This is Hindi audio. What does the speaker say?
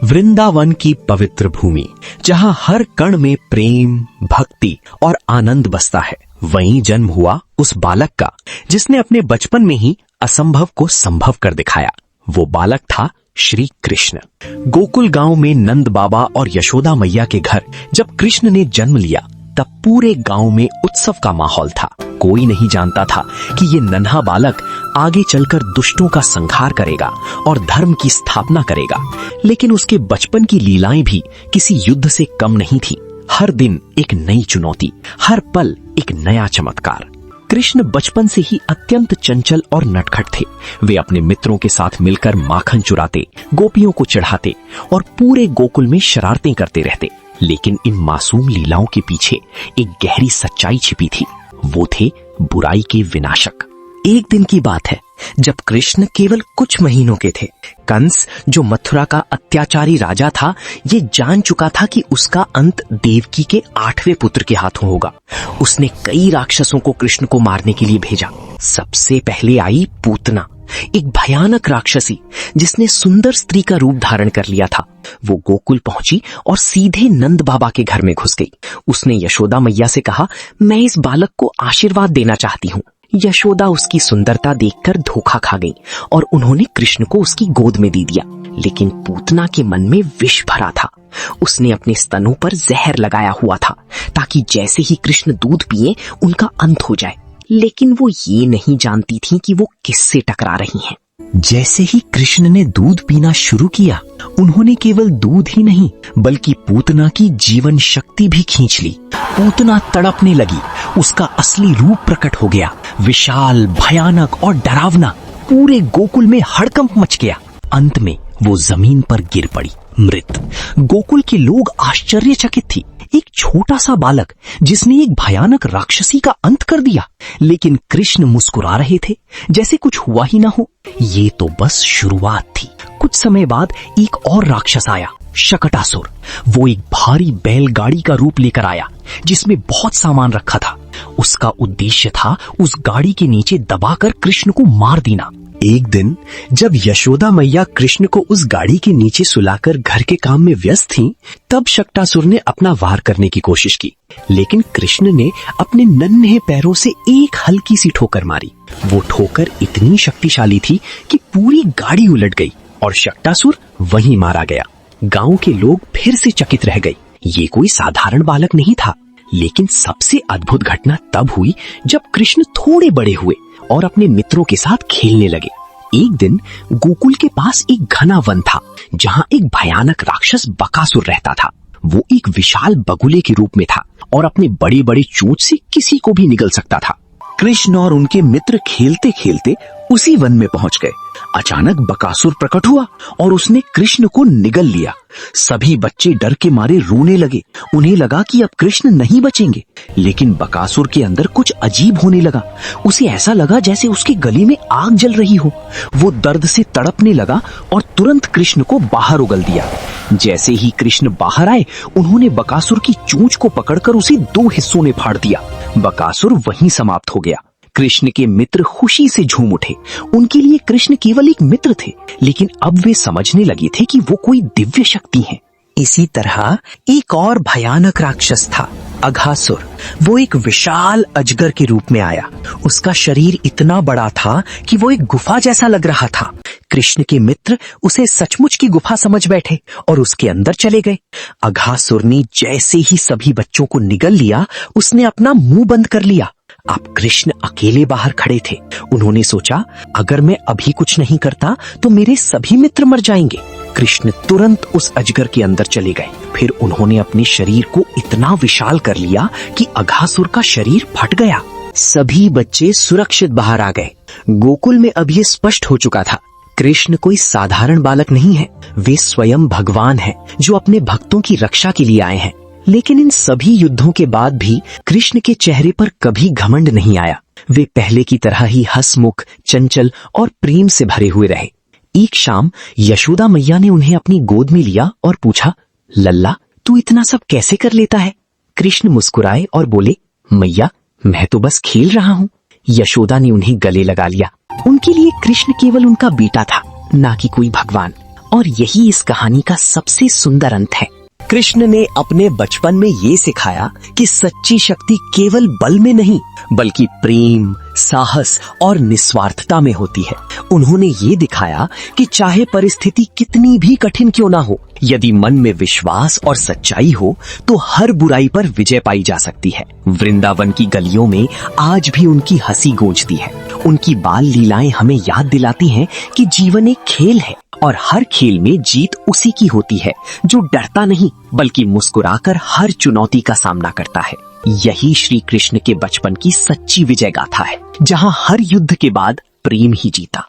वृंदावन की पवित्र भूमि, जहां हर कण में प्रेम, भक्ति और आनंद बसता है, वहीं जन्म हुआ उस बालक का जिसने अपने बचपन में ही असंभव को संभव कर दिखाया। वो बालक था श्री कृष्ण। गोकुल गांव में नंद बाबा और यशोदा मैया के घर जब कृष्ण ने जन्म लिया, तब पूरे गांव में उत्सव का माहौल था। कोई नहीं जानता था कि ये नन्हा बालक आगे चलकर दुष्टों का संहार करेगा और धर्म की स्थापना करेगा। लेकिन उसके बचपन की लीलाएं भी किसी युद्ध से कम नहीं थी। हर दिन एक नई चुनौती, हर पल एक नया चमत्कार। कृष्ण बचपन से ही अत्यंत चंचल और नटखट थे। वे अपने मित्रों के साथ मिलकर माखन चुराते, गोपियों को चढ़ाते और पूरे गोकुल में शरारतें करते रहते। लेकिन इन मासूम लीलाओं के पीछे एक गहरी सच्चाई छिपी थी। वो थे बुराई के विनाशक। एक दिन की बात है जब कृष्ण केवल कुछ महीनों के थे। कंस, जो मथुरा का अत्याचारी राजा था, ये जान चुका था कि उसका अंत देवकी के 8वें पुत्र के हाथों होगा। उसने कई राक्षसों को कृष्ण को मारने के लिए भेजा। सबसे पहले आई पूतना, एक भयानक राक्षसी जिसने सुंदर स्त्री का रूप धारण कर लिया था। वो गोकुल पहुंची और सीधे नंद बाबा के घर में घुस गई। उसने यशोदा मैया से कहा, मैं इस बालक को आशीर्वाद देना चाहती हूँ। यशोदा उसकी सुंदरता देखकर धोखा खा गई और उन्होंने कृष्ण को उसकी गोद में दे दिया। लेकिन पूतना के मन में विष भरा था। उसने अपने स्तनों पर जहर लगाया हुआ था ताकि जैसे ही कृष्ण दूध पिए उनका अंत हो जाए। लेकिन वो ये नहीं जानती थी कि वो किससे टकरा रही हैं। जैसे ही कृष्ण ने दूध पीना शुरू किया, उन्होंने केवल दूध ही नहीं बल्कि पूतना की जीवन शक्ति भी खींच ली। पूतना तड़पने लगी। उसका असली रूप प्रकट हो गया, विशाल, भयानक और डरावना। पूरे गोकुल में हड़कंप मच गया। अंत में वो जमीन पर गिर पड़ी, मृत। गोकुल के लोग आश्चर्यचकित थी। एक छोटा सा बालक जिसने एक भयानक राक्षसी का अंत कर दिया। लेकिन कृष्ण मुस्कुरा रहे थे जैसे कुछ हुआ ही ना हो। ये तो बस शुरुआत थी। कुछ समय बाद एक और राक्षस आया, शकटासुर। वो एक भारी बैलगाड़ी का रूप लेकर आया जिसमें बहुत सामान रखा था। उसका उद्देश्य था उस गाड़ी के नीचे दबाकर कृष्ण को मार देना। एक दिन जब यशोदा मैया कृष्ण को उस गाड़ी के नीचे सुलाकर घर के काम में व्यस्त थीं, तब शकटासुर ने अपना वार करने की कोशिश की। लेकिन कृष्ण ने अपने नन्हे पैरों से एक हल्की सी ठोकर मारी। वो ठोकर इतनी शक्तिशाली थी कि पूरी गाड़ी उलट गई और शकटासुर वहीं मारा गया। गांव के लोग फिर से चकित रह गए। ये कोई साधारण बालक नहीं था। लेकिन सबसे अद्भुत घटना तब हुई जब कृष्ण थोड़े बड़े हुए और अपने मित्रों के साथ खेलने लगे। एक दिन गोकुल के पास एक घना वन था जहां एक भयानक राक्षस बकासुर रहता था। वो एक विशाल बगुले के रूप में था और अपने बड़े बड़े चोंच से किसी को भी निगल सकता था। कृष्ण और उनके मित्र खेलते खेलते उसी वन में पहुंच गए। अचानक बकासुर प्रकट हुआ और उसने कृष्ण को निगल लिया। सभी बच्चे डर के मारे रोने लगे। उन्हें लगा कि अब कृष्ण नहीं बचेंगे। लेकिन बकासुर के अंदर कुछ अजीब होने लगा। उसे ऐसा लगा जैसे उसके गले में आग जल रही हो। वो दर्द से तड़पने लगा और तुरंत कृष्ण को बाहर उगल दिया। जैसे ही कृष्ण बाहर आए, उन्होंने बकासुर की चोंच को पकड़कर उसे 2 हिस्सों में फाड़ दिया। बकासुर वहीं समाप्त हो गया। कृष्ण के मित्र खुशी से झूम उठे। उनके लिए कृष्ण केवल एक मित्र थे, लेकिन अब वे समझने लगे थे कि वो कोई दिव्य शक्ति है। इसी तरह एक और भयानक राक्षस था, अघासुर। वो एक विशाल अजगर के रूप में आया। उसका शरीर इतना बड़ा था कि वो एक गुफा जैसा लग रहा था। कृष्ण के मित्र उसे सचमुच की गुफा समझ बैठे और उसके अंदर चले गए। अघासुर ने जैसे ही सभी बच्चों को निगल लिया, उसने अपना मुंह बंद कर लिया। अब कृष्ण अकेले बाहर खड़े थे। उन्होंने सोचा, अगर मैं अभी कुछ नहीं करता तो मेरे सभी मित्र मर जाएंगे। कृष्ण तुरंत उस अजगर के अंदर चले गए। फिर उन्होंने अपने शरीर को इतना विशाल कर लिया कि अघासुर का शरीर फट गया। सभी बच्चे सुरक्षित बाहर आ गए। गोकुल में अब ये स्पष्ट हो चुका था, कृष्ण कोई साधारण बालक नहीं है। वे स्वयं भगवान हैं जो अपने भक्तों की रक्षा के लिए आए हैं। लेकिन इन सभी युद्धों के बाद भी कृष्ण के चेहरे पर कभी घमंड नहीं आया। वे पहले की तरह ही हंसमुख, चंचल और प्रेम से भरे हुए रहे। एक शाम यशोदा मैया ने उन्हें अपनी गोद में लिया और पूछा, लल्ला, तू इतना सब कैसे कर लेता है? कृष्ण मुस्कुराए और बोले, मैया, मैं तो बस खेल रहा हूँ। यशोदा ने उन्हें गले लगा लिया। उनके लिए कृष्ण केवल उनका बेटा था, ना कि कोई भगवान। और यही इस कहानी का सबसे सुंदर अंत है। कृष्ण ने अपने बचपन में ये सिखाया कि सच्ची शक्ति केवल बल में नहीं बल्कि प्रेम, साहस और निस्वार्थता में होती है। उन्होंने ये दिखाया कि चाहे परिस्थिति कितनी भी कठिन क्यों ना हो, यदि मन में विश्वास और सच्चाई हो तो हर बुराई पर विजय पाई जा सकती है। वृंदावन की गलियों में आज भी उनकी हंसी गूंजती है। उनकी बाल लीलाएं हमें याद दिलाती हैं कि जीवन एक खेल है और हर खेल में जीत उसी की होती है जो डरता नहीं बल्कि मुस्कुराकर हर चुनौती का सामना करता है। यही श्री कृष्ण के बचपन की सच्ची विजय गाथा है, जहां हर युद्ध के बाद प्रेम ही जीता।